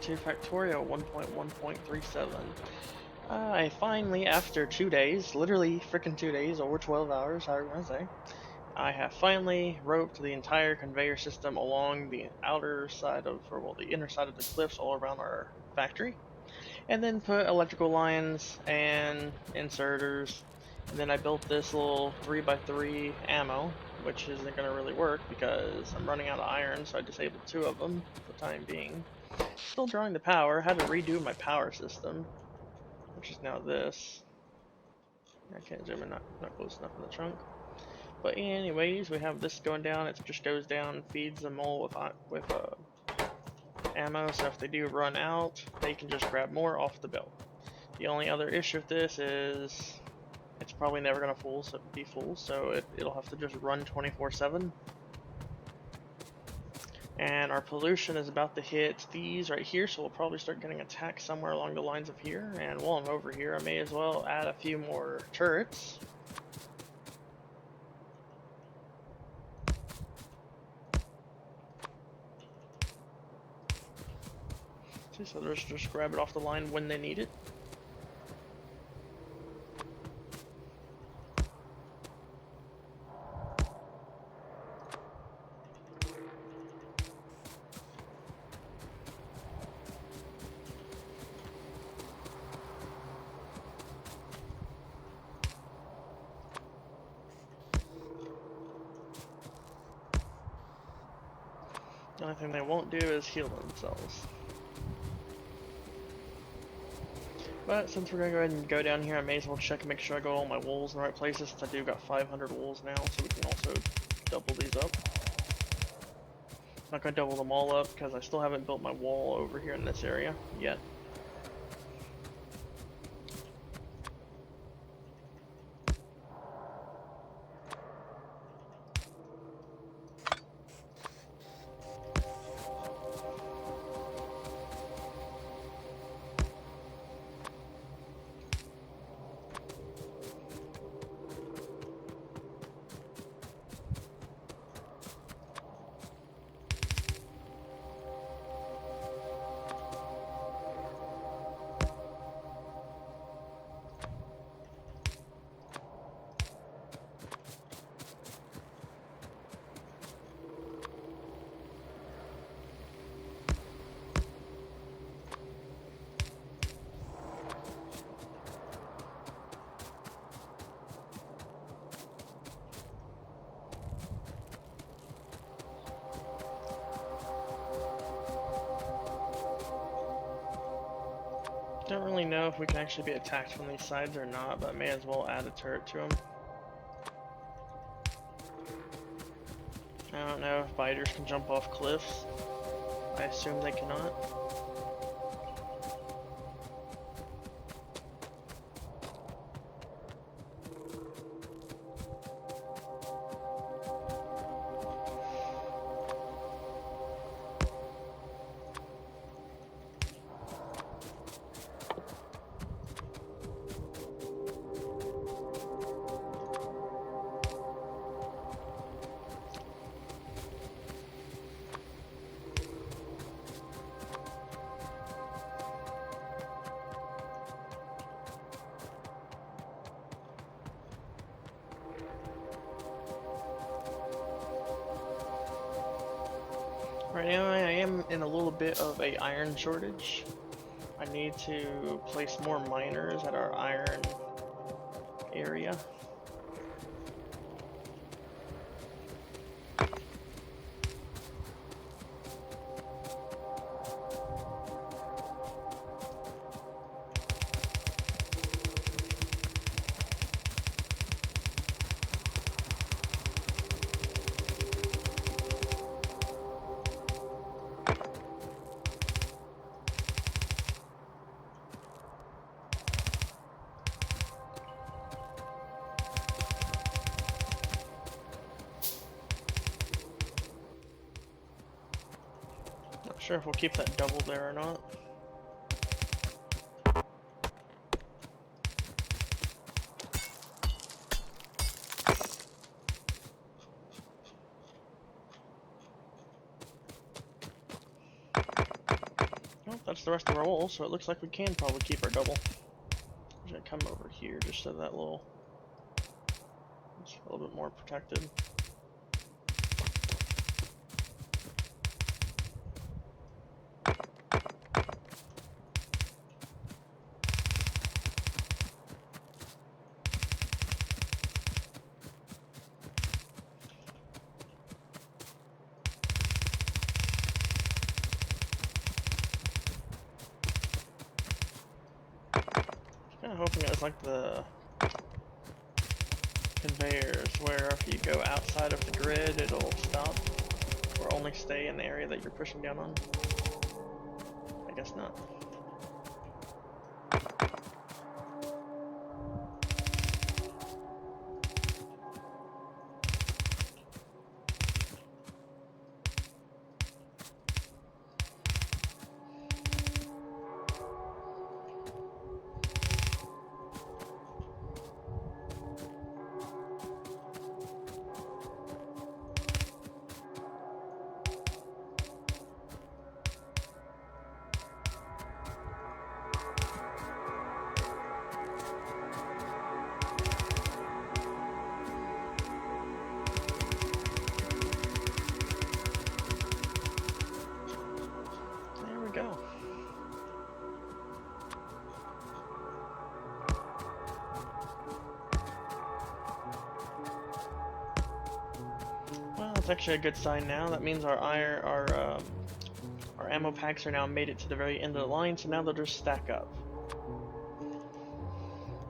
to Factorio 1.1.37. I finally, after 2 days, literally freaking 2 days, or 12 hours, however you want to say, I have finally roped the entire conveyor system along the outer side of, or well, the inner side of the cliffs all around our factory. And then put electrical lines and inserters. And then I built this little 3x3 ammo, which isn't going to really work because I'm running out of iron, so I disabled 2 of them for the time being. Still drawing the power. Had to redo my power system, which is now this. I can't zoom in, not close enough in the trunk. But anyways, we have this going down. It just goes down, feeds them all with ammo, so if they do run out, they can just grab more off the belt. The only other issue with this is it's probably never going to be full, so it'll have to just run 24/7. And our pollution is about to hit these right here, so we'll probably start getting attacked somewhere along the lines of here. And while I'm over here, I may as well add a few more turrets. See, so just grab it off the line when they need it. The only thing they won't do is heal themselves. But since we're gonna go ahead and go down here, I may as well check and make sure I got all my walls in the right places, since I do got 500 walls now, so we can also double these up. I'm not gonna double them all up because I still haven't built my wall over here in this area yet. Don't really know if we can actually be attacked from these sides or not, but I may as well add a turret to them. I don't know if biters can jump off cliffs. I assume they cannot. Right now I am in a little bit of a iron shortage. I need to place more miners at our iron area. Not sure if we'll keep that double there or not. that's the rest of our wool, so it looks like we can probably keep our double. I'm gonna come over here just so that it's a little bit more protected. Kind of hoping it was like the conveyors, where if you go outside of the grid, it'll stop, or only stay in the area that you're pushing down on. I guess not. Go. Well, it's actually a good sign now. That means our ammo packs are now made it to the very end of the line, so now they'll just stack up.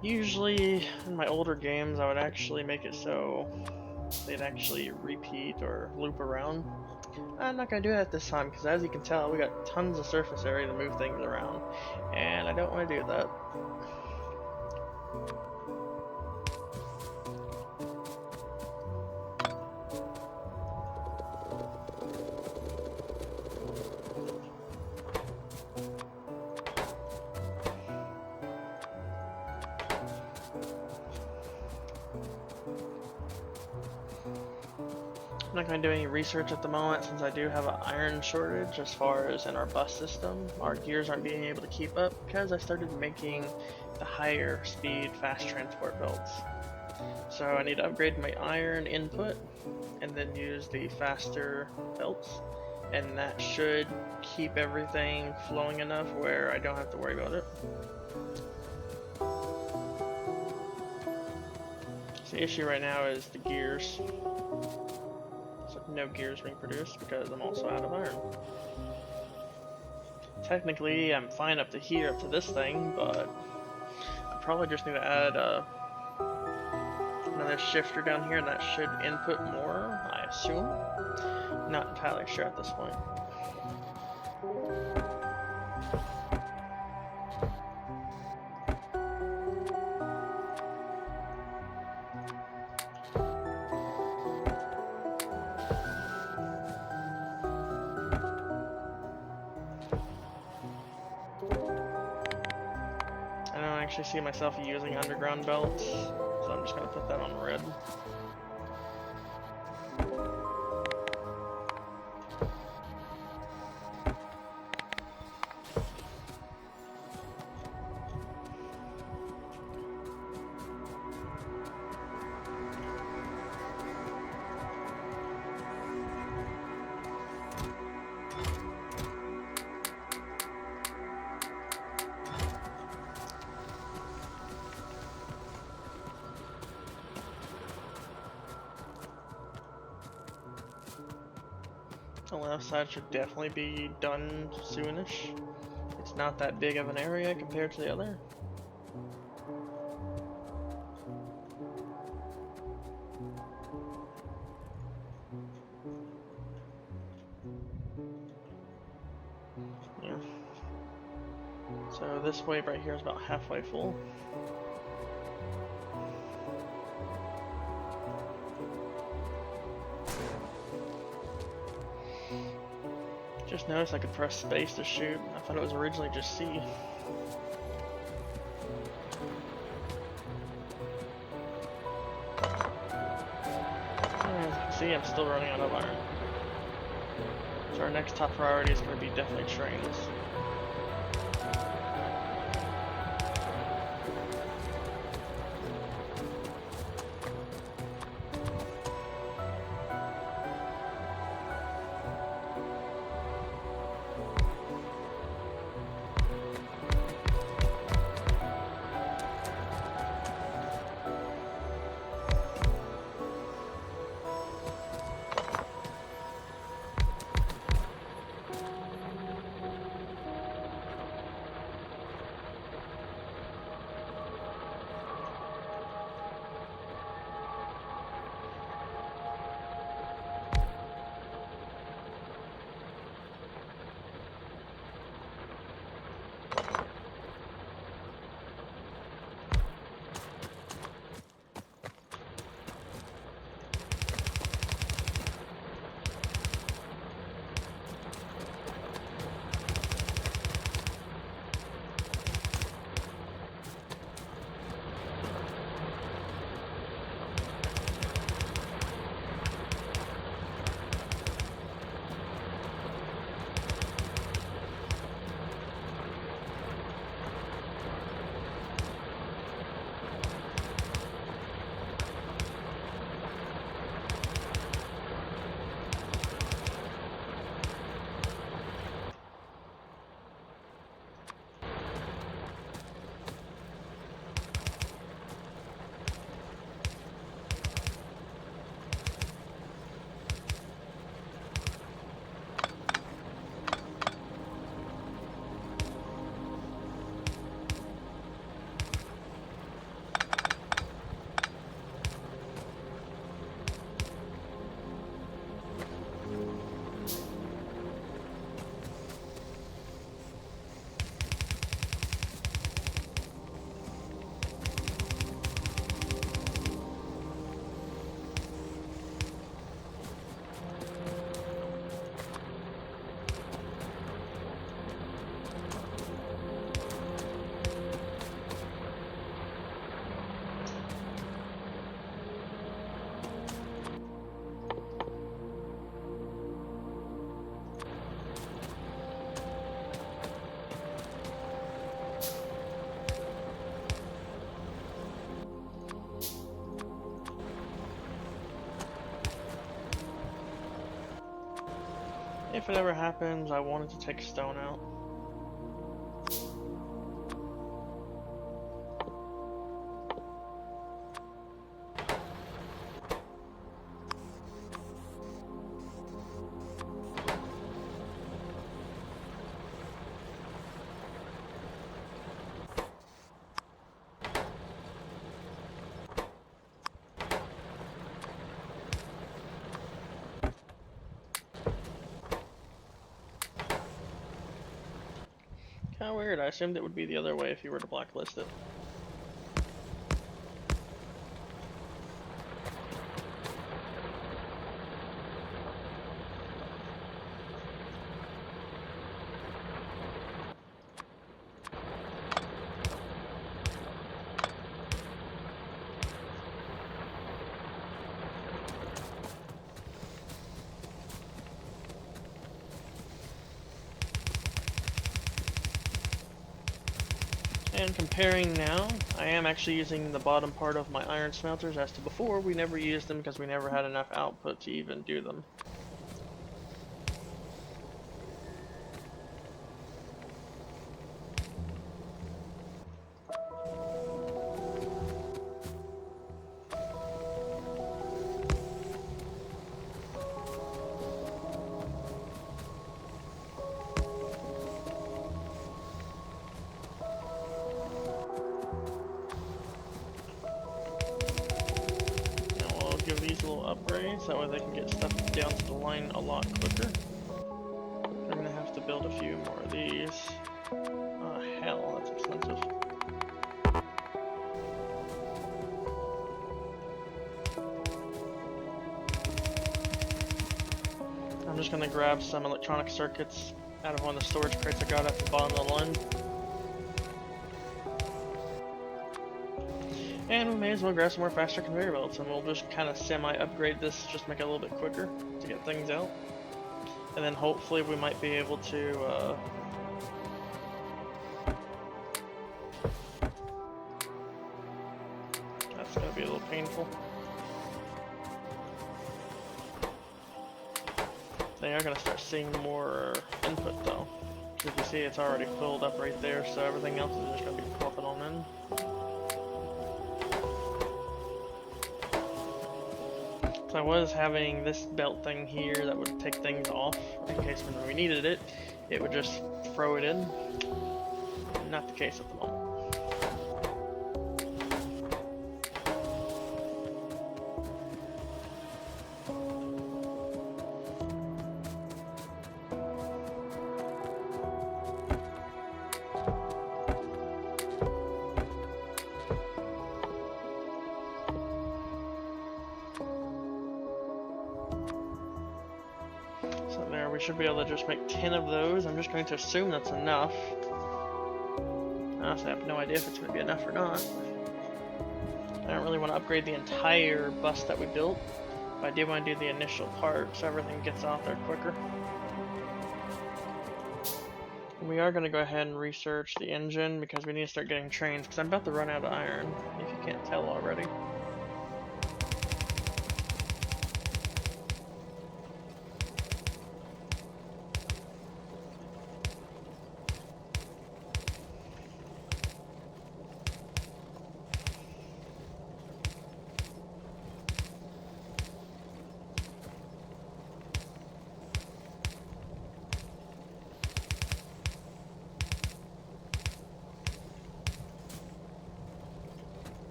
Usually, in my older games, I would actually make it so they'd actually repeat or loop around. I'm not going to do that this time, because as you can tell, we got tons of surface area to move things around, and I don't want to do that. I'm not going to do any research at the moment since I do have an iron shortage as far as in our bus system. Our gears aren't being able to keep up because I started making the higher speed fast transport belts. So I need to upgrade my iron input and then use the faster belts, and that should keep everything flowing enough where I don't have to worry about it. So the issue right now is the gears. No gears being produced because I'm also out of iron. Technically, I'm fine up to here, up to this thing, but I probably just need to add another shifter down here, and that should input more, I assume. Not entirely sure at this point. I actually see myself using underground belts, so I'm just going to put that on red. The left side should definitely be done soonish. It's not that big of an area compared to the other. Yeah. So this wave right here is about halfway full. Just noticed I could press space to shoot. I thought it was originally just C. As you can see, I'm still running out of iron. So our next top priority is going to be definitely trains. If it ever happens, I wanted to take stone out. Kinda weird, I assumed it would be the other way if you were to blacklist it. And comparing now, I am actually using the bottom part of my iron smelters. As to before, we never used them because we never had enough output to even do them. Give these little upgrades, that way they can get stuff down to the line a lot quicker. I'm gonna have to build a few more of these. Oh hell, that's expensive. I'm just gonna grab some electronic circuits out of one of the storage crates I got at the bottom of the line. And we may as well grab some more faster conveyor belts, and we'll just kind of semi-upgrade this, just make it a little bit quicker to get things out. And then hopefully we might be able to, that's going to be a little painful. They are going to start seeing more input though. As you see, it's already filled up right there, so everything else is just going to be popping on in. So I was having this belt thing here that would take things off in case when we needed it, it would just throw it in. Not the case at the moment. So there, we should be able to just make 10 of those. I'm just going to assume that's enough. Honestly, I have no idea if it's going to be enough or not. I don't really want to upgrade the entire bus that we built, but I do want to do the initial part so everything gets out there quicker. We are going to go ahead and research the engine because we need to start getting trains because I'm about to run out of iron, if you can't tell already.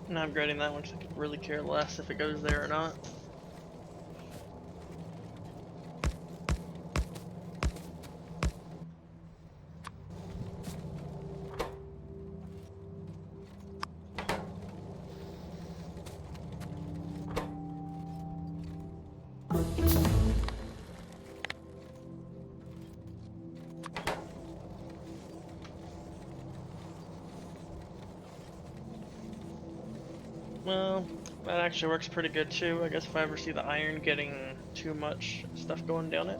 I'm not upgrading that one because I could really care less if it goes there or not. Well, that actually works pretty good too. I guess if I ever see the iron getting too much stuff going down it,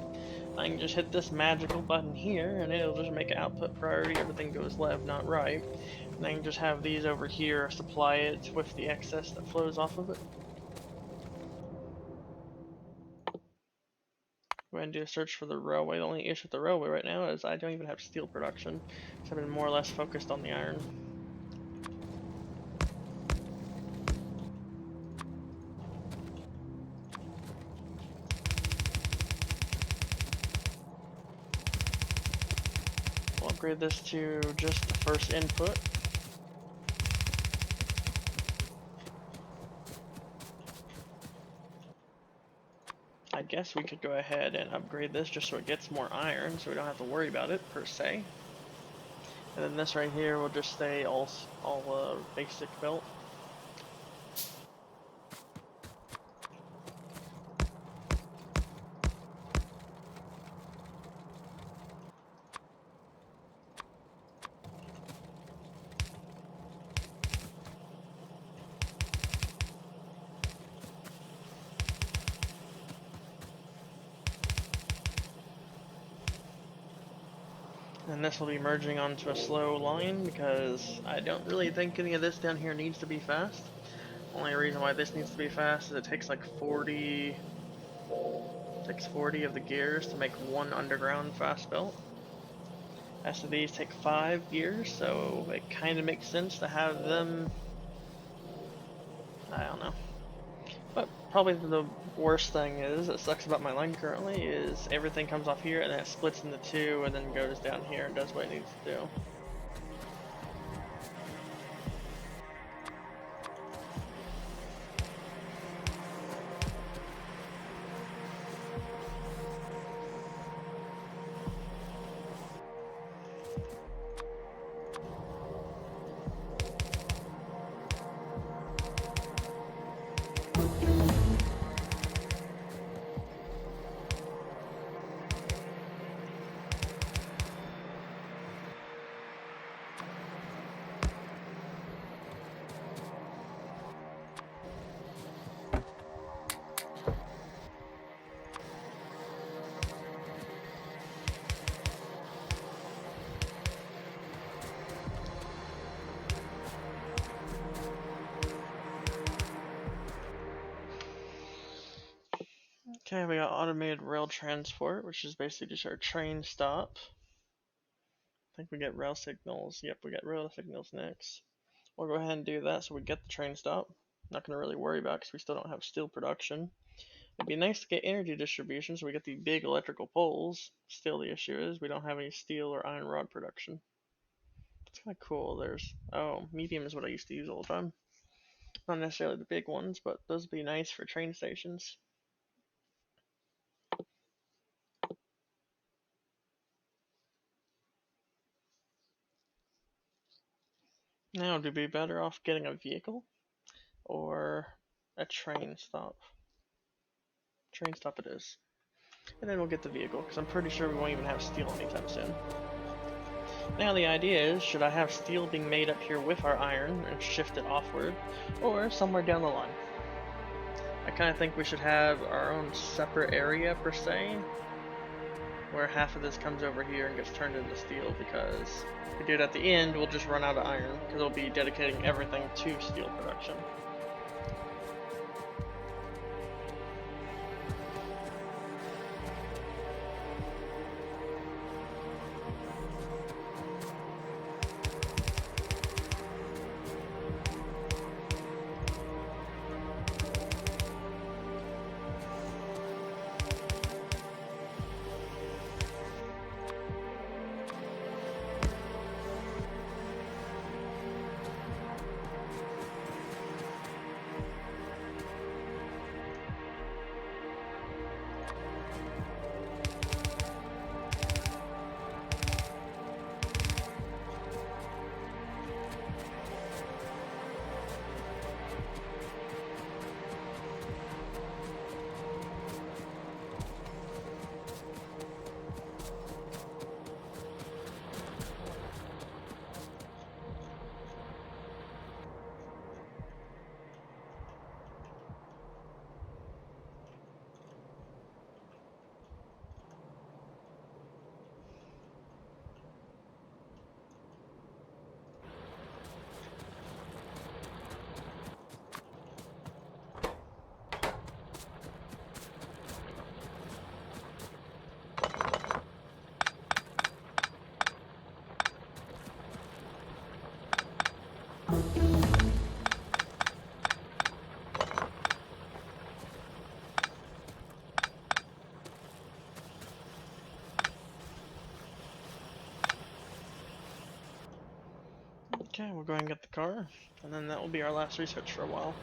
I can just hit this magical button here and it'll just make it output priority. Everything goes left, not right. And I can just have these over here supply it with the excess that flows off of it. Go ahead and do a search for the railway. The only issue with the railway right now is I don't even have steel production, so I've been more or less focused on the iron. We'll upgrade this to just the first input. I guess we could go ahead and upgrade this just so it gets more iron, so we don't have to worry about it per se. And then this right here will just stay all basic belt. And this will be merging onto a slow line because I don't really think any of this down here needs to be fast. Only reason why this needs to be fast is it takes like 40 of the gears to make one underground fast belt. As to these take 5 gears, so it kind of makes sense to have them. I don't know. But probably the worst thing is, that sucks about my line currently, is everything comes off here and then it splits into two and then goes down here and does what it needs to do. Okay, we got automated rail transport, which is basically just our train stop. I think we get rail signals. Yep, we get rail signals next. We'll go ahead and do that so we get the train stop. Not going to really worry about it because we still don't have steel production. It'd be nice to get energy distribution so we get the big electrical poles. Still, the issue is we don't have any steel or iron rod production. It's kind of cool. Medium is what I used to use all the time. Not necessarily the big ones, but those would be nice for train stations. Now, would we be better off getting a vehicle or a train stop? Train stop it is. And then we'll get the vehicle, because I'm pretty sure we won't even have steel anytime soon. Now the idea is, should I have steel being made up here with our iron and shift it offward, or somewhere down the line? I kind of think we should have our own separate area per se, where half of this comes over here and gets turned into steel, because if we do it at the end, we'll just run out of iron, because we'll be dedicating everything to steel production. Okay, we'll go ahead and get the car, and then that will be our last research for a while.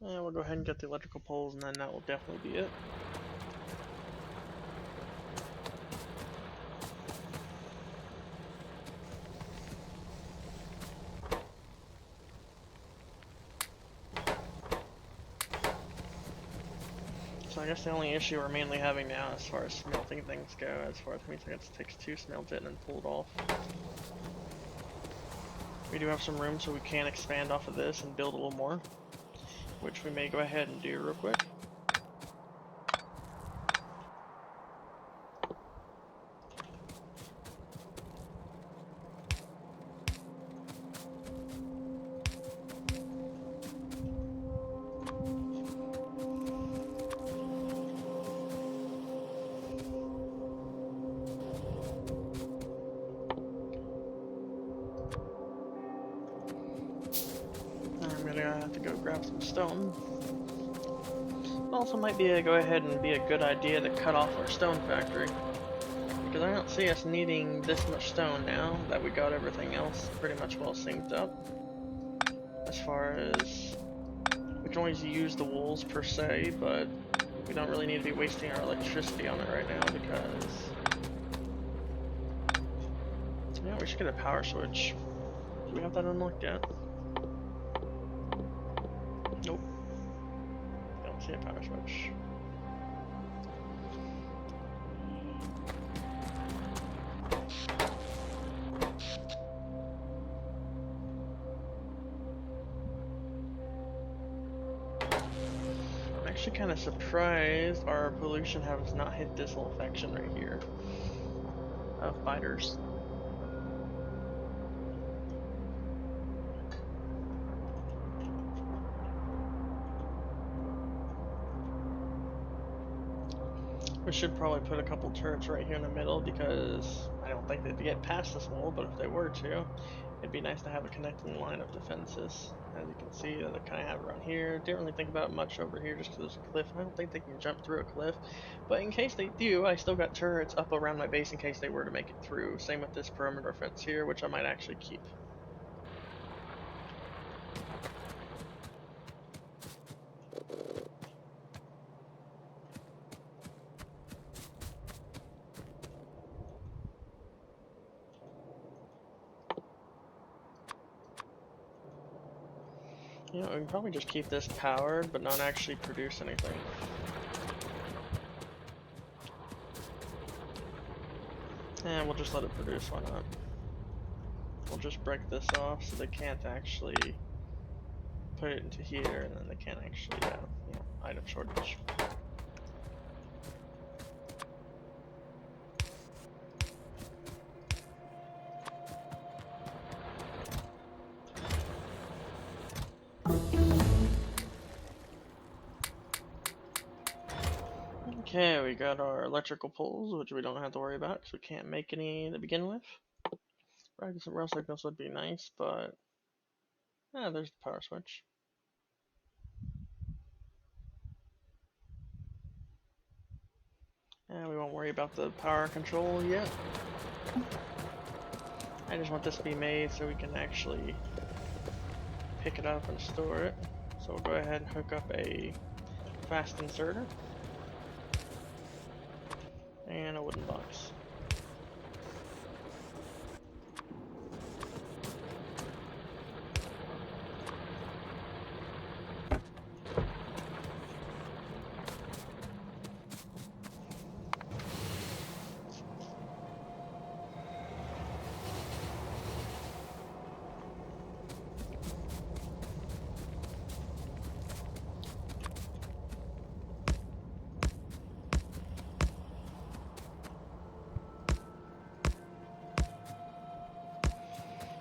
And we'll go ahead and get the electrical poles, and then that will definitely be it. So I guess the only issue we're mainly having now as far as smelting things go, as far as how many seconds it takes to smelt it and then pull it off. We do have some room so we can expand off of this and build a little more, which we may go ahead and do real quick. I'm gonna have to go grab some stone. Also might be go ahead and be a good idea to cut off our stone factory, because I don't see us needing this much stone now that we got everything else pretty much well synced up. As far as we can always use the wools per se, but we don't really need to be wasting our electricity on it right now because yeah, we should get a power switch. Do we have that unlocked yet? Nope. Don't see a power switch. I'm actually kind of surprised our pollution has not hit this little section right here of fighters. We should probably put a couple turrets right here in the middle because I don't think they'd get past this wall, but if they were to, it'd be nice to have a connecting line of defenses. As you can see, they kind of have it around here. Didn't really think about it much over here just because there's a cliff. I don't think they can jump through a cliff, but in case they do, I still got turrets up around my base in case they were to make it through. Same with this perimeter fence here, which I might actually keep. You know, we can probably just keep this powered, but not actually produce anything. And we'll just let it produce, why not? We'll just break this off so they can't actually put it into here, and then they can't actually, item shortage. Okay, we got our electrical poles, which we don't have to worry about because we can't make any to begin with. Right, some rail signals would be nice, but there's the power switch. And we won't worry about the power control yet. I just want this to be made so we can actually pick it up and store it. So we'll go ahead and hook up a fast inserter and a wooden box.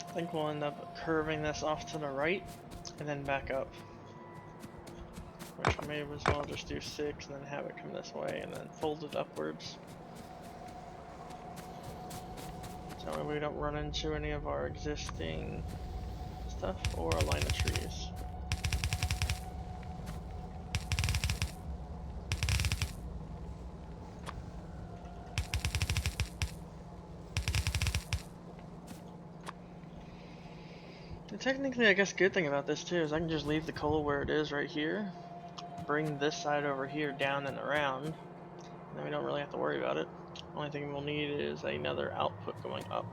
I think we'll end up curving this off to the right and then back up. Which we may as well just do 6 and then have it come this way and then fold it upwards. So we don't run into any of our existing stuff or a line of trees. And technically, I guess good thing about this too is I can just leave the coal where it is right here, bring this side over here down and around, and then we don't really have to worry about it. Only thing we'll need is another output going up.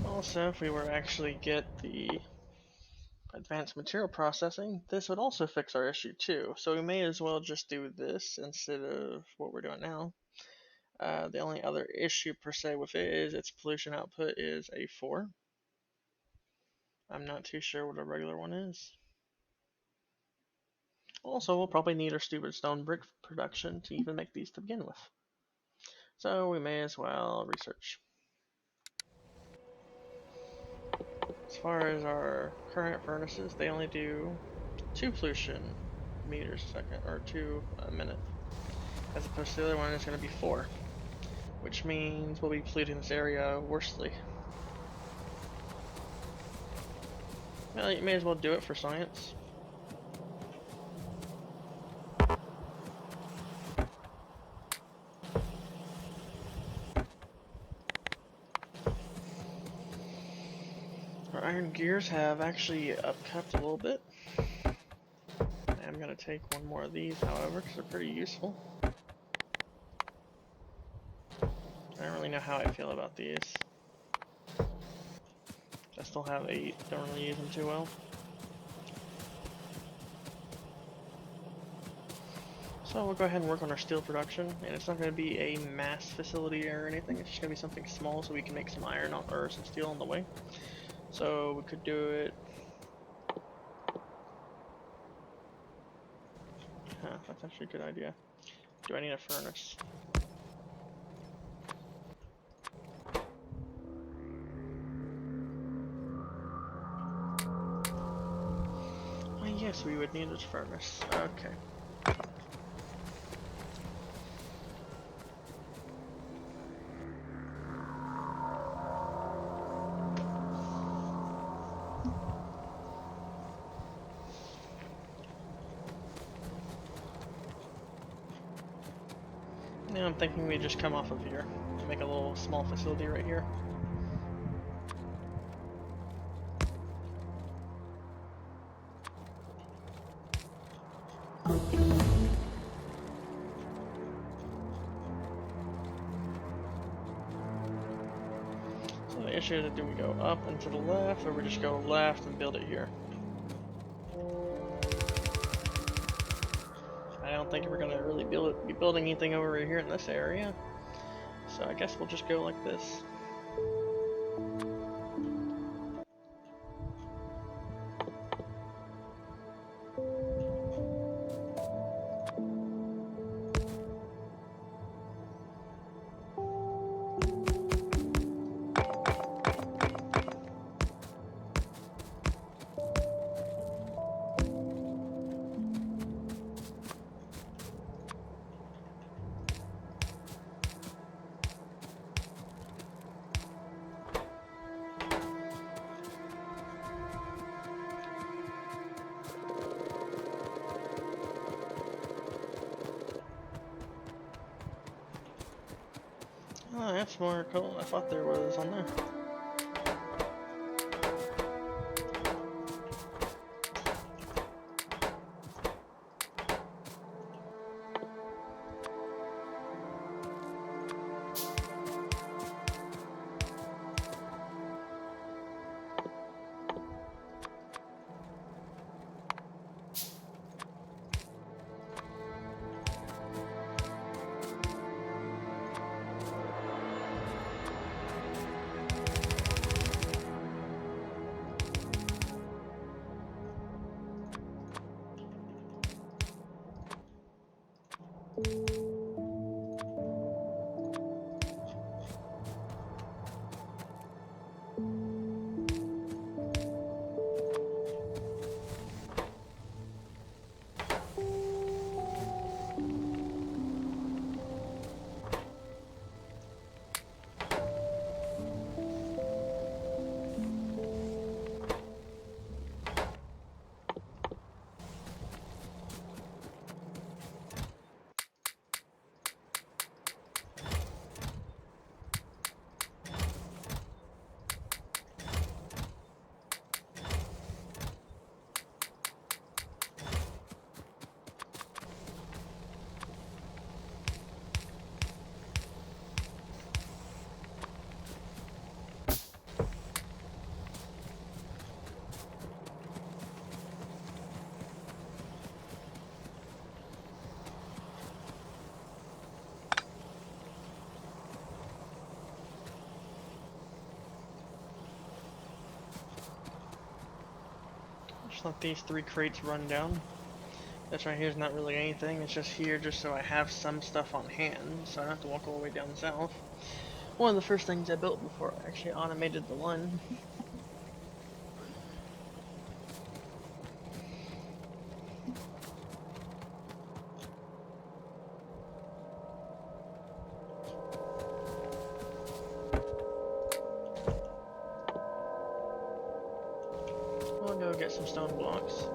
Also, if we were to actually get the advanced material processing, this would also fix our issue too. So we may as well just do this instead of what we're doing now. The only other issue per se with it is its pollution output is a 4. I'm not too sure what a regular one is. Also, we'll probably need our stupid stone brick production to even make these to begin with. So we may as well research. As far as our current furnaces, they only do 2 pollution meters a second, or 2 a minute, as opposed to the other one is going to be 4, which means we'll be polluting this area worsely. Well, you may as well do it for science. Our iron gears have actually upkept a little bit. I'm going to take one more of these, however, because they're pretty useful. I don't really know how I feel about these. I still have 8, don't really use them too well. So we'll go ahead and work on our steel production, and it's not going to be a mass facility or anything, it's just going to be something small so we can make some iron or some steel on the way. So we could do it... Huh, that's actually a good idea. Do I need a furnace? Oh yes, we would need a furnace. Okay. Now I'm thinking we just come off of here and make a little small facility right here. So the issue is, do we go up and to the left, or we just go left and build it here? I don't think we're gonna really be building anything over here in this area. So I guess we'll just go like this. Oh, that's more coal than I thought there was on there. Just let these 3 crates run down. This right here is not really anything, it's just here just so I have some stuff on hand, so I don't have to walk all the way down south. One of the first things I built before I actually automated the line. We'll go get some stone blocks.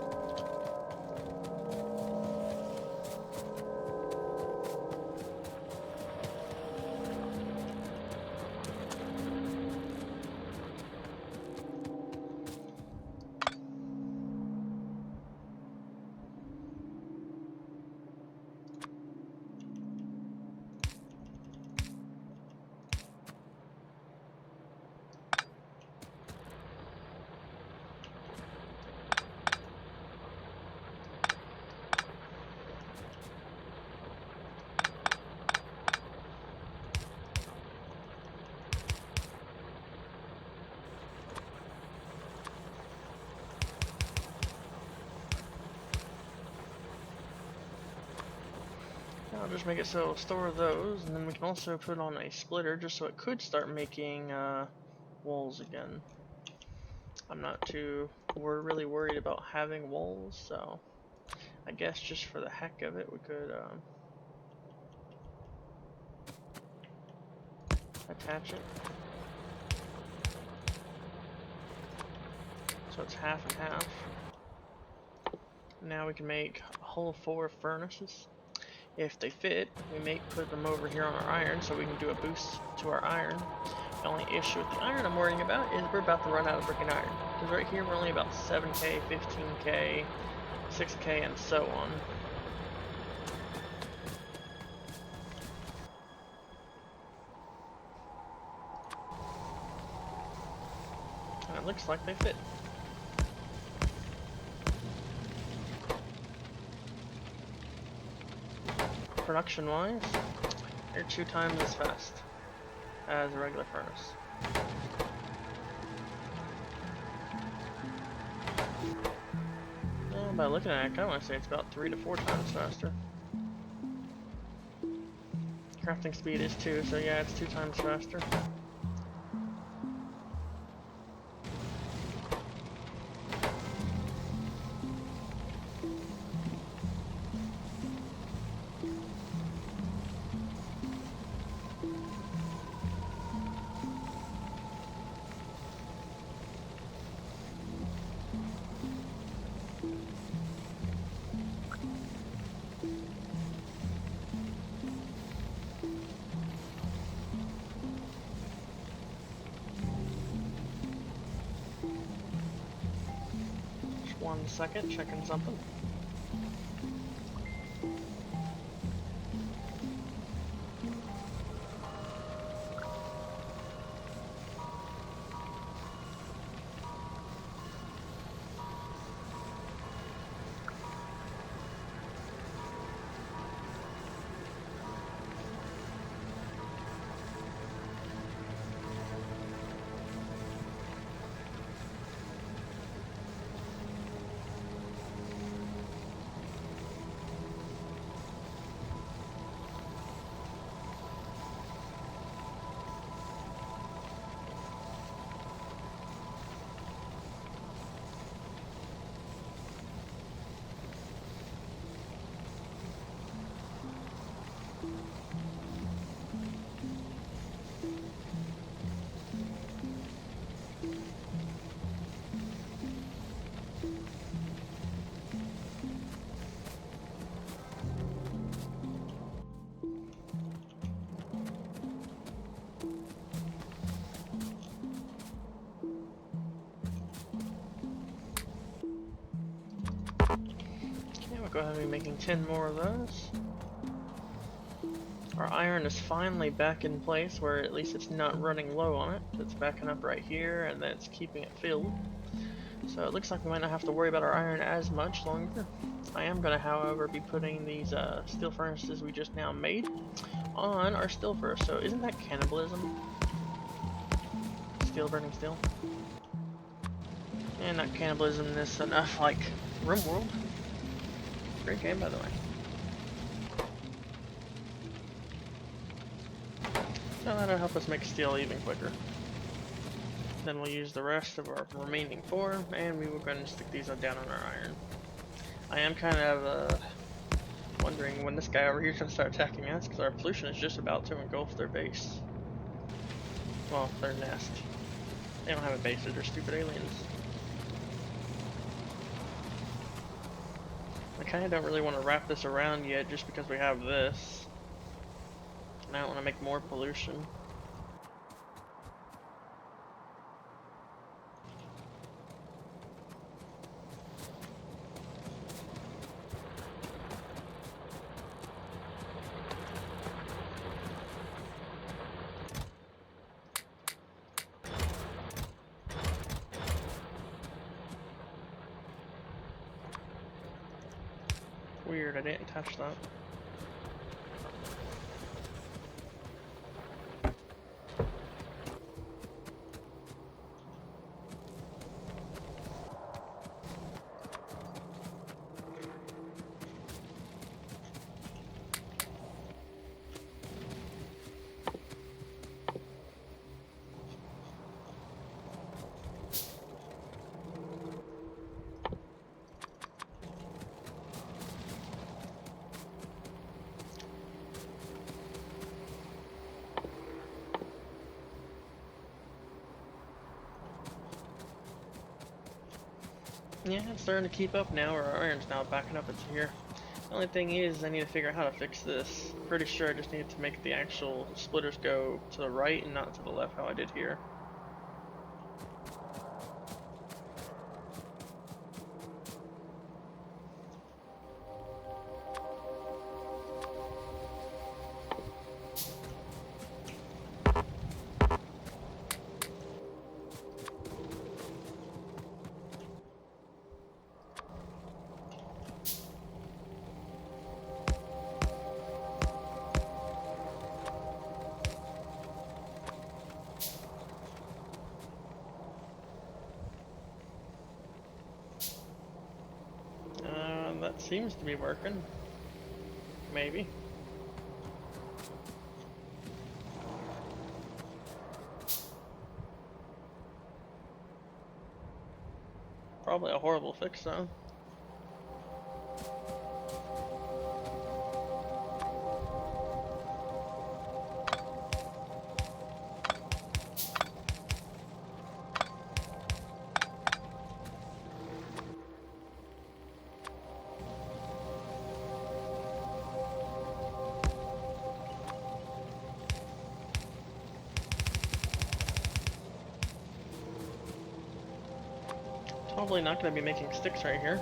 just make it so it'll store those, and then we can also put on a splitter just so it could start making walls again. I'm not really worried about having walls, so I guess just for the heck of it, we could attach it. So it's half and half. Now we can make a whole 4 furnaces. If they fit, we may put them over here on our iron so we can do a boost to our iron. The only issue with the iron I'm worrying about is we're about to run out of freaking iron. Because right here we're only about 7k, 15k, 6k, and so on. And it looks like they fit. Production wise, they're 2 times as fast as a regular furnace. And by looking at it, I kinda wanna say it's about 3 to 4 times faster. Crafting speed is 2, so yeah, it's 2 times faster. Just 1 second, checking something. Go ahead and be making 10 more of those. Our iron is finally back in place where at least it's not running low on it. It's backing up right here and then it's keeping it filled. So it looks like we might not have to worry about our iron as much longer. I am going to, however, be putting these steel furnaces we just now made on our steel furnace. So isn't that cannibalism? Steel burning steel. And not cannibalism this enough like RimWorld. Great game, by the way. So that'll help us make steel even quicker. Then we'll use the rest of our remaining 4, and we will go and stick these down on our iron. I am kind of wondering when this guy over here is going to start attacking us, because our pollution is just about to engulf their base. Well, their nest. They don't have a base, they're stupid aliens. I kind of don't really want to wrap this around yet just because we have this. And I don't want to make more pollution. Weird, I didn't touch that. Yeah, it's starting to keep up now, or our iron's now backing up into here. The only thing is, I need to figure out how to fix this. Pretty sure I just need to make the actual splitters go to the right and not to the left, how I did here. That seems to be working. Maybe. Probably a horrible fix though. Probably not going to be making sticks right here.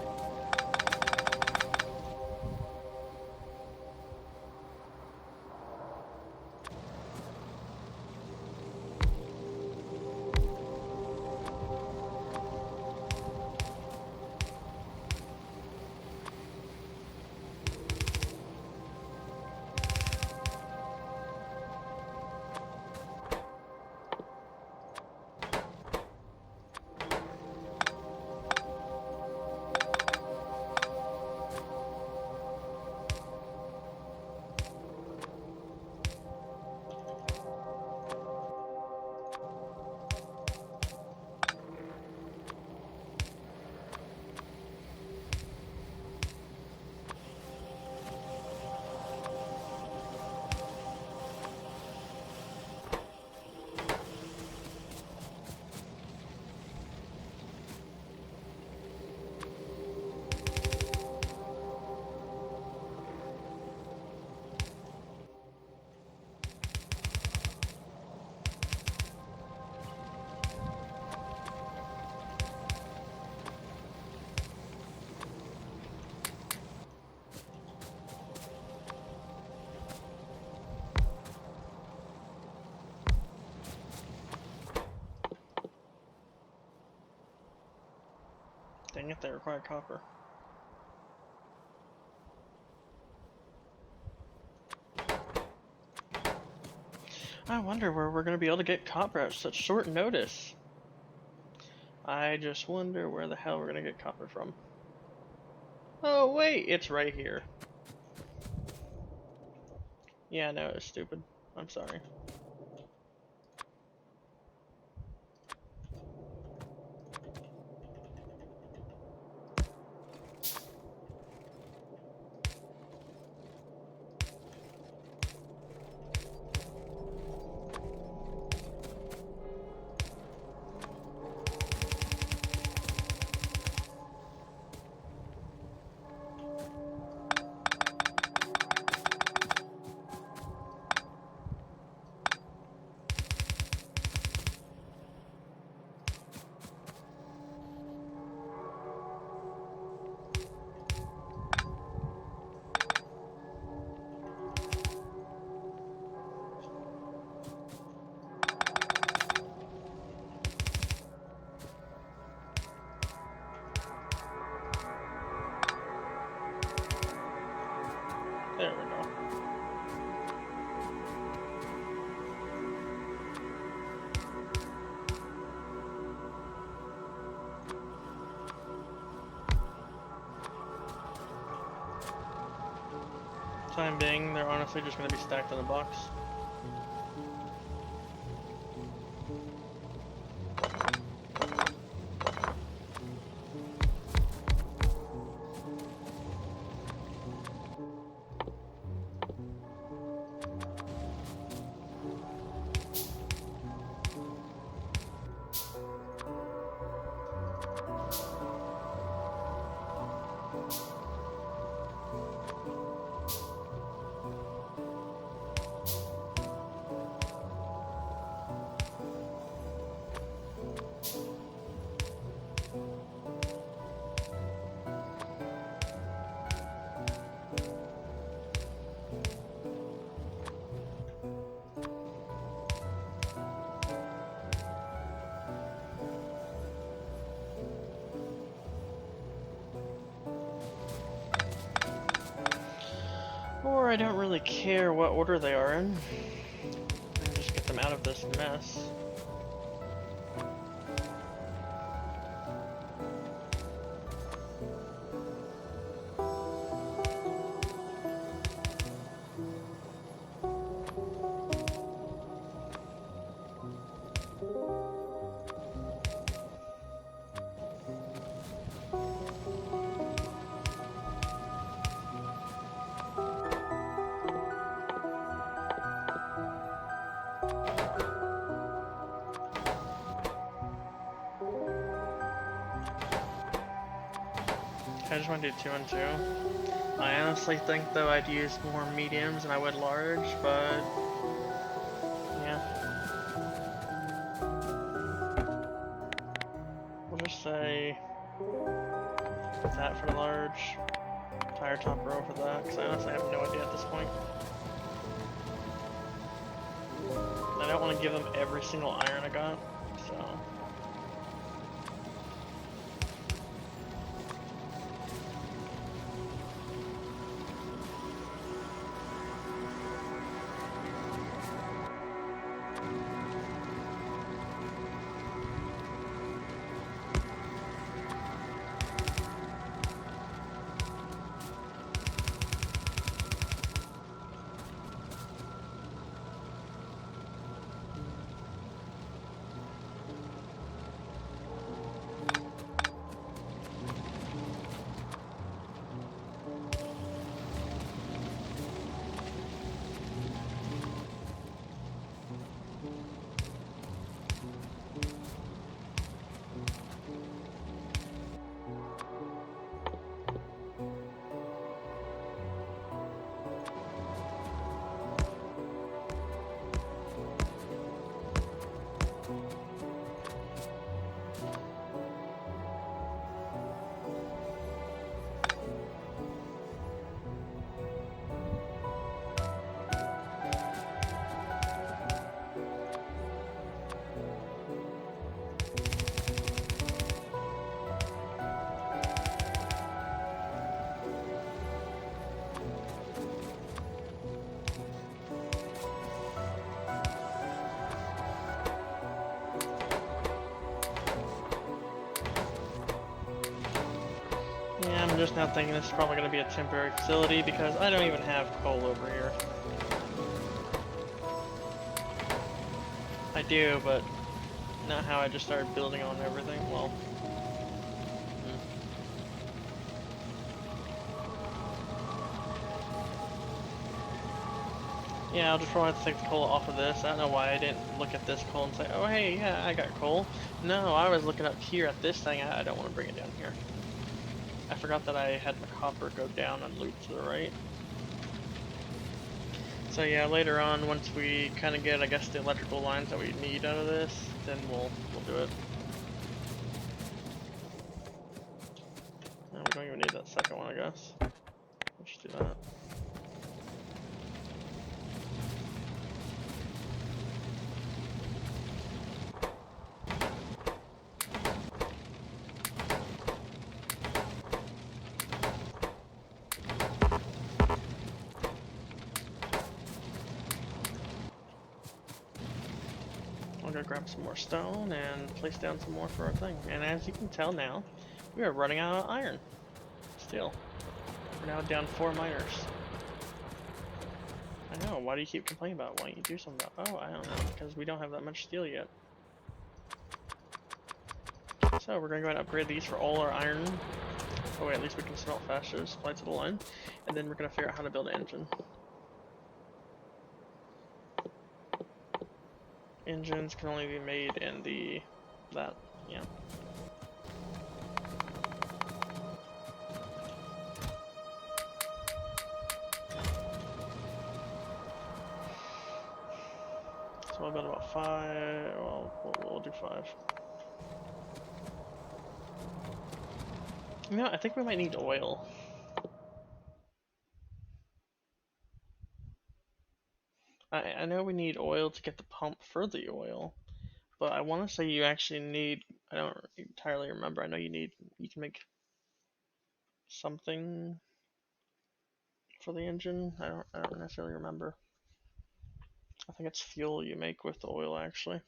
Dang it, they require copper. I wonder where we're going to be able to get copper at such short notice. I just wonder where the hell we're going to get copper from. Oh wait, it's right here. Yeah, no, it's stupid. I'm sorry. There we go. Time being, they're honestly just going to be stacked in the box. I don't really care what order they are in. And just get them out of this mess. I just want to do 2 and 2. I honestly think though I'd use more mediums than I would large, but yeah. We'll just say that for the large, tire top row for that, because I honestly have no idea at this point. I don't want to give them every single iron I got, so. Yeah, I'm just now thinking this is probably going to be a temporary facility because I don't even have coal over here. I do, but not how I just started building on everything. Well, yeah, I'll just probably have to take the coal off of this. I don't know why I didn't look at this coal and say, oh hey, yeah, I got coal. No, I was looking up here at this thing. I don't want to bring it down here. I forgot that I had the copper go down and loop to the right. So yeah, later on, once we kind of get, I guess, the electrical lines that we need out of this, then we'll do it. And we don't even need that second one, I guess. We'll just do that. I'll go grab some more stone and place down some more for our thing. And as you can tell now, we are running out of iron. Still. We're now down 4 miners. I know, why do you keep complaining about it? Why don't you do something about it? Oh, I don't know, because we don't have that much steel yet. So we're going to go ahead and upgrade these for all our iron. Oh wait, at least we can smelt faster, supply to the line. And then we're going to figure out how to build an engine. Engines can only be made in yeah. So I'll build about 5, well, we'll do 5. You know, I think we might need oil. I know we need oil to get the pump for the oil, but I want to say you actually need, I don't entirely remember, I know you can make something for the engine. I don't necessarily remember. I think it's fuel you make with the oil, actually.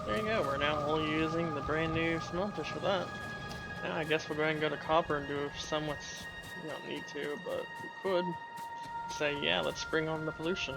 There you go, we're now all using the brand new smelters for that. Now I guess we'll go ahead and go to copper and do some with, we don't need to, but we could say, yeah, let's bring on the pollution.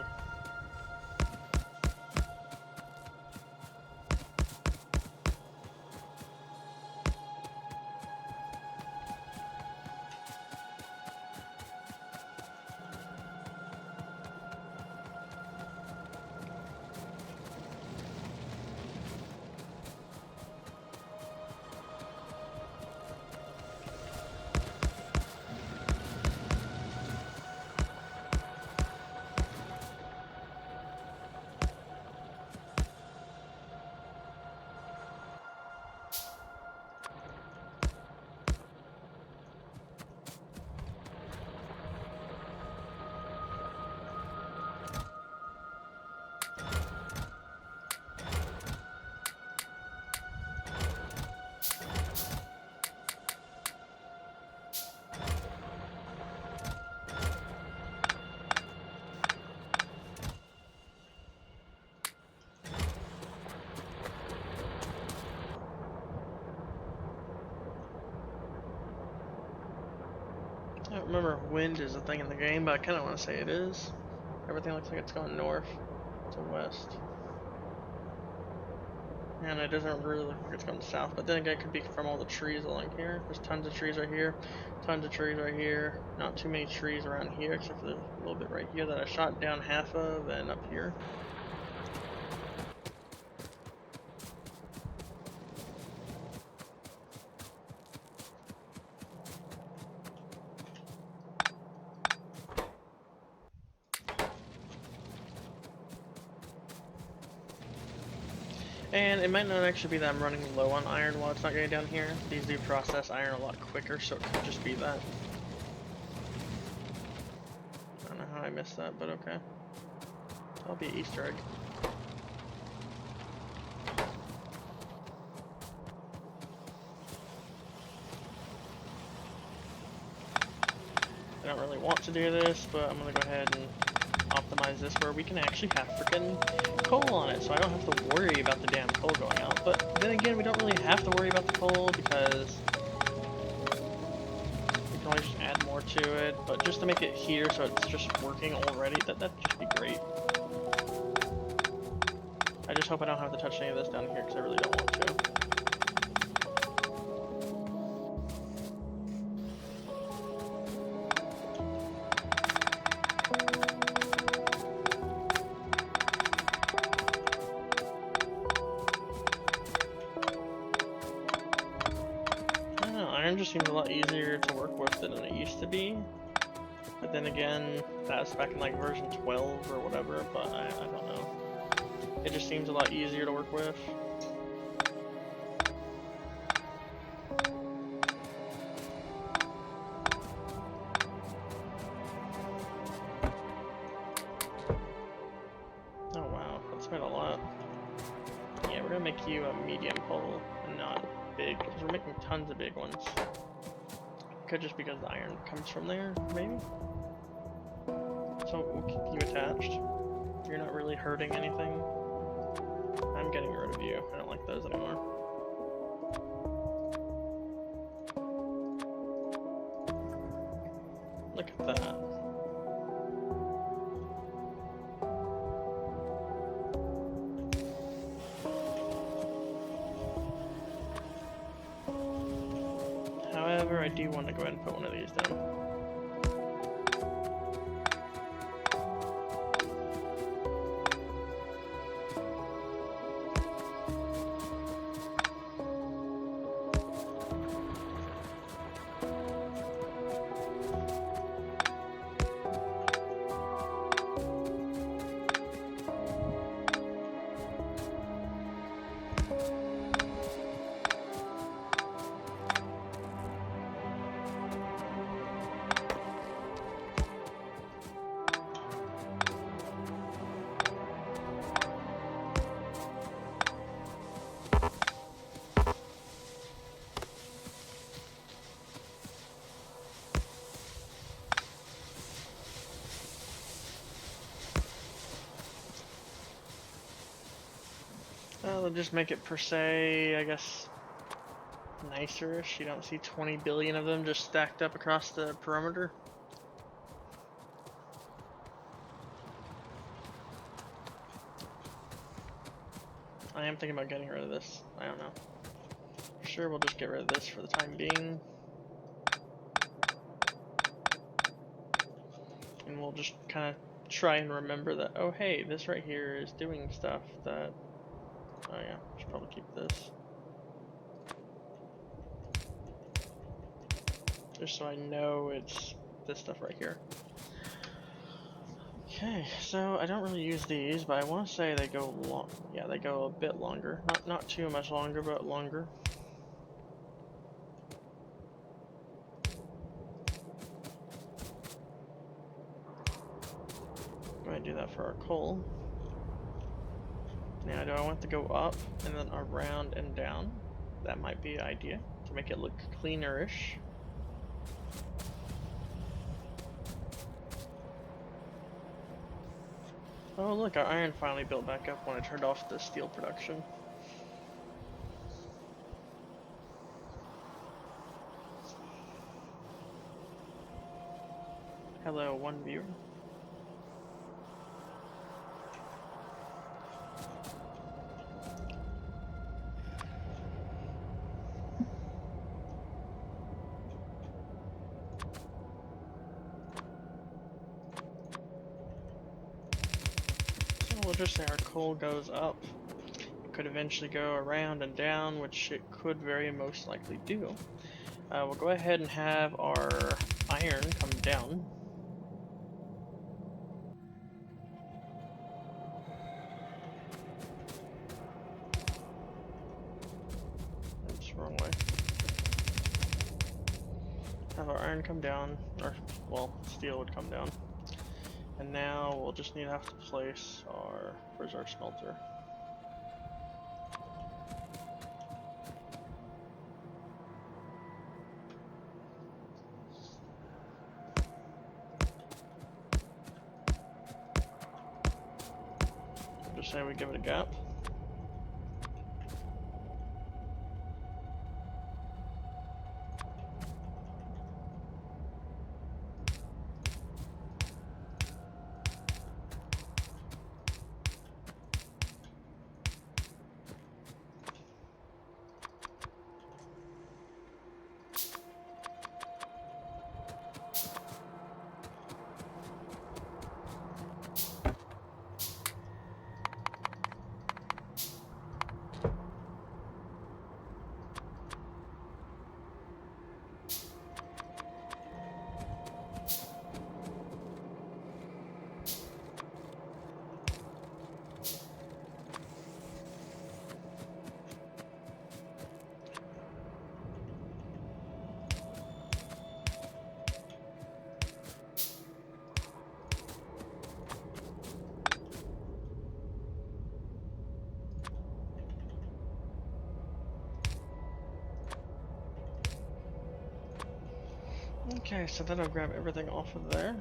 I don't remember if wind is a thing in the game, but I kind of want to say it is. Everything looks like it's going north to west. And it doesn't really look like it's going south, but then again, it could be from all the trees along here. There's tons of trees right here, tons of trees right here. Not too many trees around here, except for the little bit right here that I shot down half of, and up here. And it might not actually be that I'm running low on iron while it's not getting down here. These do process iron a lot quicker, so it could just be that. I don't know how I missed that, but okay. That'll be an Easter egg. I don't really want to do this, but I'm gonna go ahead and optimize this where we can actually have freaking coal on it, so I don't have to worry about the damn coal going out. But then again, we don't really have to worry about the coal because we can always just add more to it. But just to make it here so it's just working already, that'd just be great. I just hope I don't have to touch any of this down here because I really don't want to. Iron just seems a lot easier to work with than it used to be. But then again, that was back in like version 12 or whatever, but I don't know. It just seems a lot easier to work with. Oh wow, that's made a lot. Yeah, we're gonna make you a medium pole and not big, because we're making tons of big ones. Could just because the iron comes from there, maybe? So we'll keep you attached. You're not really hurting anything. I'm getting rid of you. I don't like those anymore. Look at that. However, I do want to go ahead and put one of these down. it'll just make it per se, I guess, nicer-ish. You don't see 20 billion of them just stacked up across the perimeter. I am thinking about getting rid of this. I don't know. Sure, we'll just get rid of this for the time being. And we'll just kind of try and remember that, oh hey, this right here is doing stuff that... Oh yeah, should probably keep this. Just so I know it's this stuff right here. Okay, so I don't really use these, but I want to say they go long. Yeah, they go a bit longer. Not too much longer, but longer. Go ahead and do that for our coal. Now, do I want to go up and then around and down? That might be an idea to make it look cleaner-ish. Oh look, our iron finally built back up when I turned off the steel production. Hello, one viewer. So we'll just say our coal goes up. It could eventually go around and down, which it could very most likely do. We'll go ahead and have our iron come down. That's the wrong way. Have our iron come down, or, well, steel would come down. And now we'll just need to have to place our, where's our smelter? Just say we give it a gap. Okay, so then I'll grab everything off of there.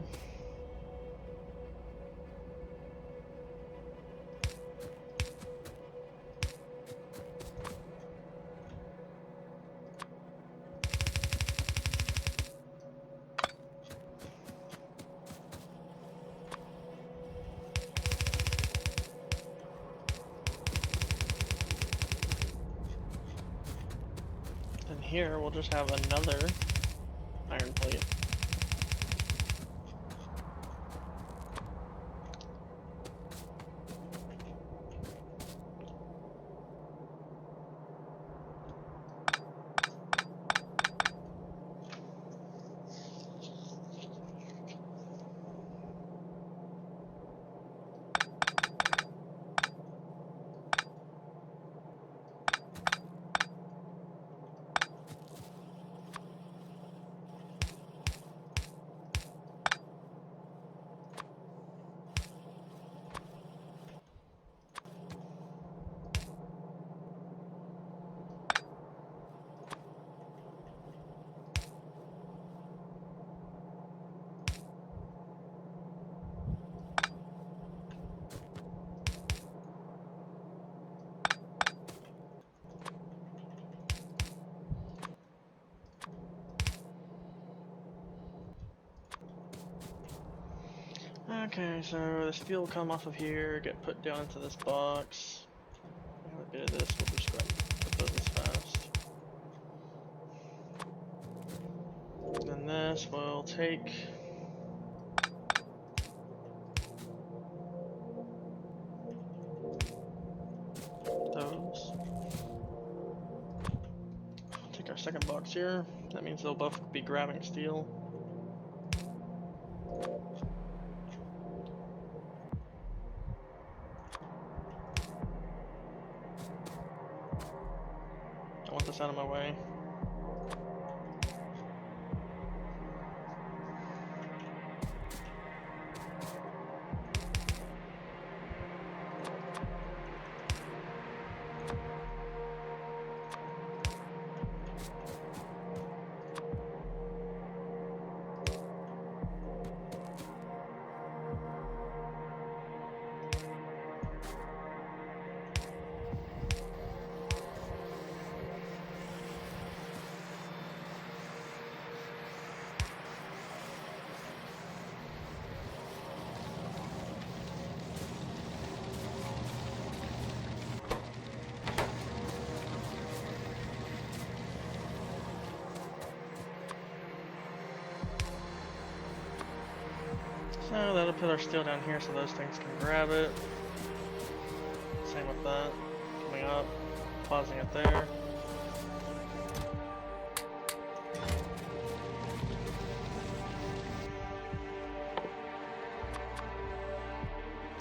And here we'll just have another iron plate. Okay, so the steel will come off of here, get put down into this box. We have a bit of this, we'll just go ahead and put those as fast. And this will take those. Take our second box here. That means they'll both be grabbing steel. I want this out of my way. So that'll put our steel down here so those things can grab it. Same with that. Coming up, pausing it there.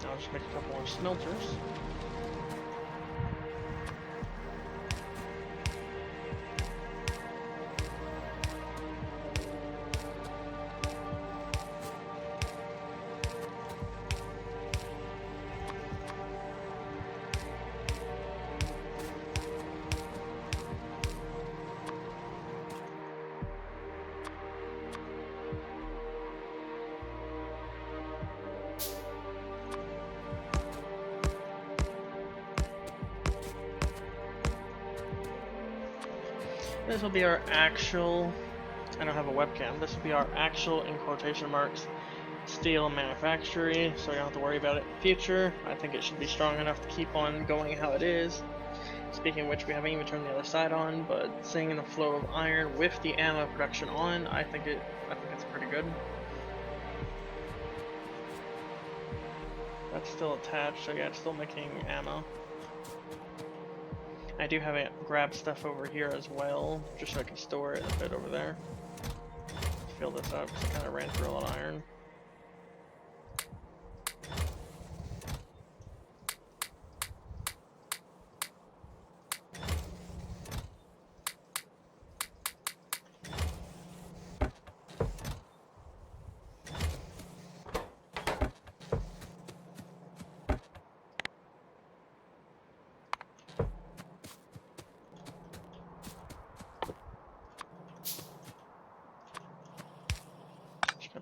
I'll just make a couple more smelters. This will be our actual, I don't have a webcam, this will be our actual, in quotation marks, steel manufactory, so you don't have to worry about it in the future. I think it should be strong enough to keep on going how it is. Speaking of which, we haven't even turned the other side on, but seeing the flow of iron with the ammo production on, I think it's pretty good. That's still attached, so yeah, it's still making ammo. I do have it grab stuff over here as well, just so I can store it a bit over there. Fill this up, because I kind of ran through a lot of iron.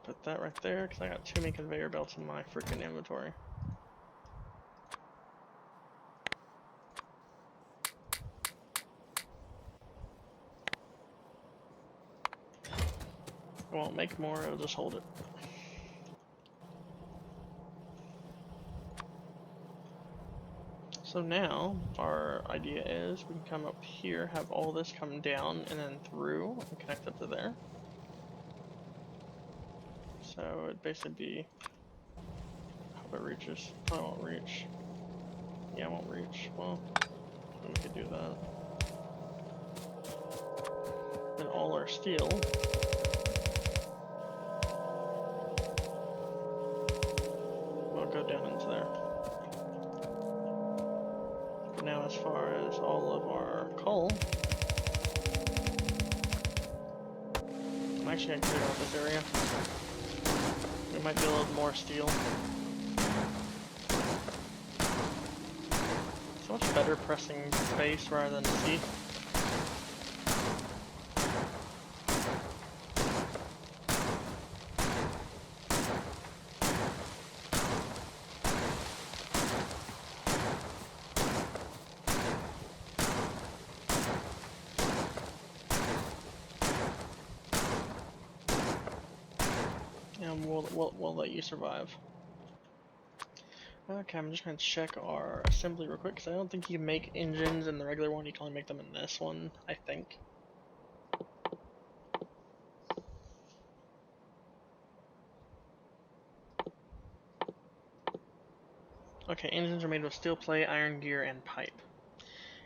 Put that right there because I got too many conveyor belts in my freaking inventory. It won't make more, it'll just hold it. So now our idea is we can come up here, have all this come down and then through and connect up to there. So it'd basically be, I hope it reaches. Probably won't reach. Yeah, it won't reach. Well, we could do that. And all our steel will go down into there. But now as far as all of our coal, I'm actually going to clear out this area. We might be a little more steel. So much better pressing space rather than C. And we'll let you survive. Okay, I'm just gonna check our assembly real quick, because I don't think you can make engines in the regular one, you can only make them in this one, I think. Okay, engines are made with steel plate, iron gear, and pipe.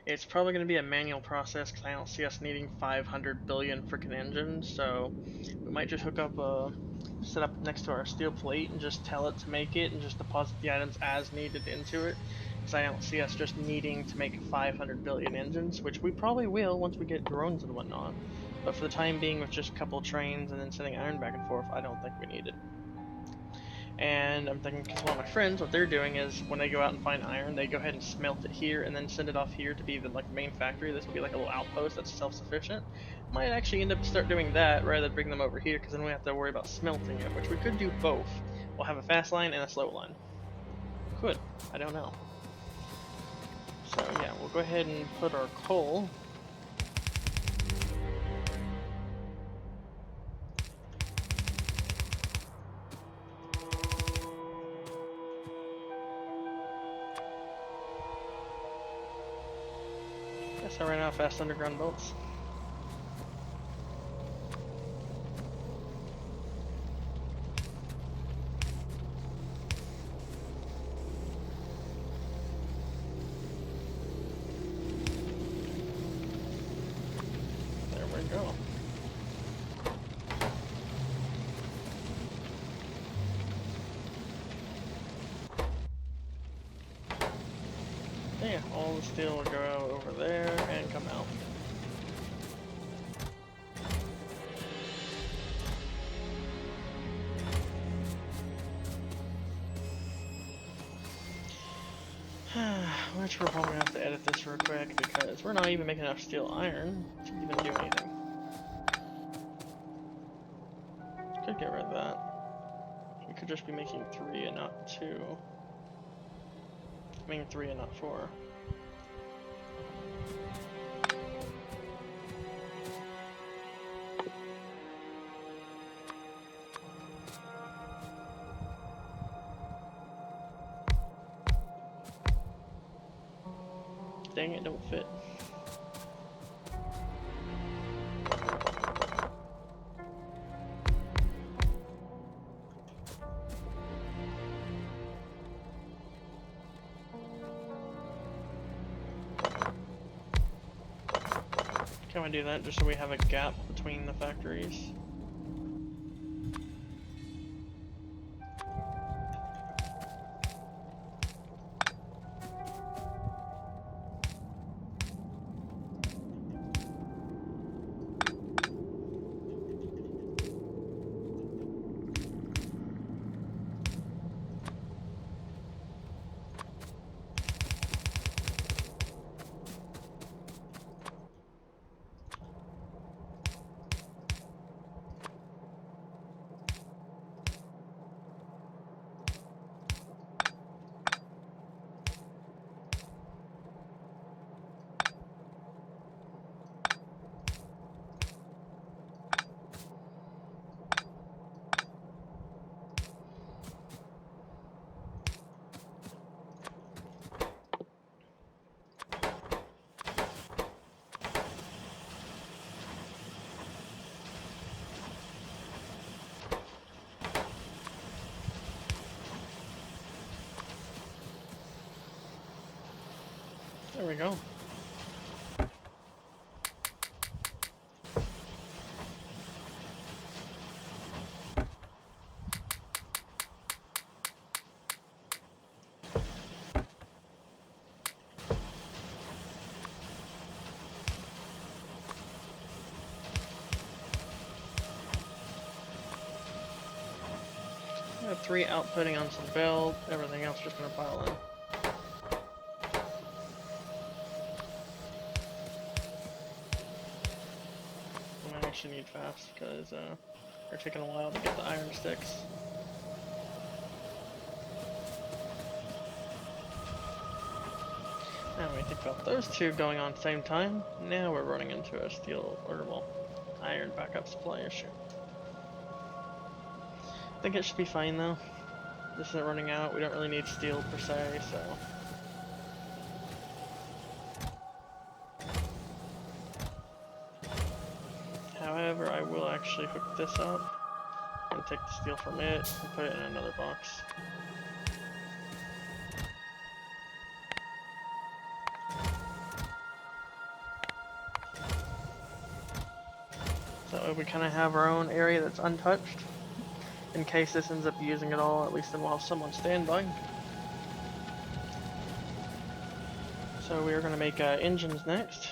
It's probably going to be a manual process because I don't see us needing 500 billion freaking engines, so we might just hook up a setup next to our steel plate and just tell it to make it and just deposit the items as needed into it. Because I don't see us just needing to make 500 billion engines, which we probably will once we get drones and whatnot. But for the time being, with just a couple trains and then sending iron back and forth, I don't think we need it. And I'm thinking, because one of my friends, what they're doing is when they go out and find iron, they go ahead and smelt it here and then send it off here to be the main factory. This will be like a little outpost that's self-sufficient. Might actually end up start doing that rather than bring them over here, because then we have to worry about smelting it, which we could do both. We'll have a fast line and a slow line. Could. I don't know. So yeah, we'll go ahead and put our coal. Guess I ran out of fast underground bolts. There we go. Yeah, all the steel will go over there and come out. Which we're probably gonna have to edit this real quick because we're not even making enough steel iron to even do anything. Could get rid of that. We could just be making 3 and not 2. I mean 3 and not 4. Dang it, don't fit. Can we do that just so we have a gap between the factories? There we go. I have 3 outputting on some belt, everything else just gonna pile in. I actually need fast because they're taking a while to get the iron sticks. Now when we think about those 2 going on at the same time, now we're running into a steel, or well, iron backup supply issue. I think it should be fine though. this isn't running out. We don't really need steel per se, so. However, I will actually hook this up and take the steel from it and put it in another box. So that way we kind of have our own area that's untouched. In case this ends up using it all, at least then we'll have some on standby. So we are going to make engines next.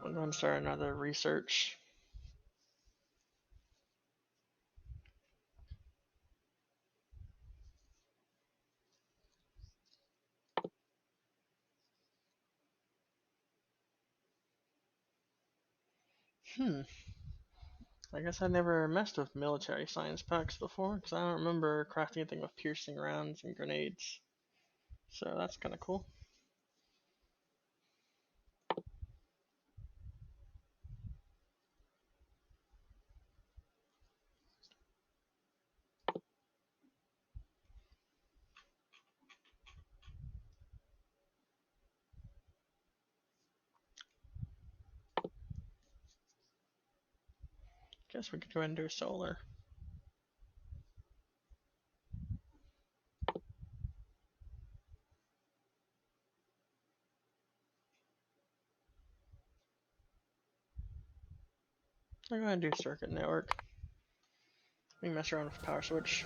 I'm going to start another research. I guess I never messed with military science packs before, because I don't remember crafting anything with piercing rounds and grenades. So that's kind of cool. Guess we could go ahead and do solar. I'll go ahead and do circuit network. We can mess around with power switch.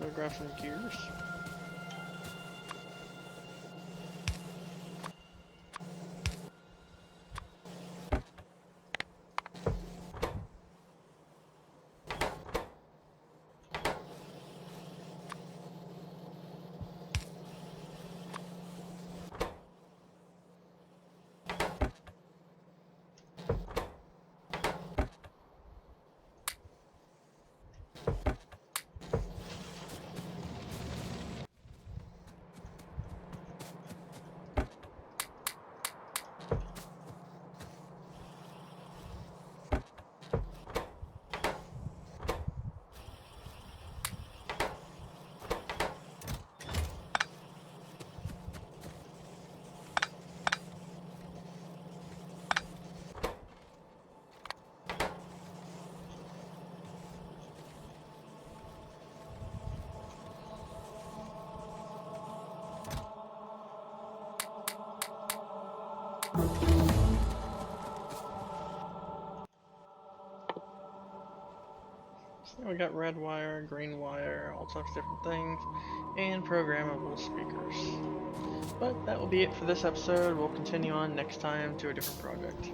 We'll grab some gears. So we got red wire, green wire, all sorts of different things, and programmable speakers. But that will be it for this episode. We'll continue on next time to a different project.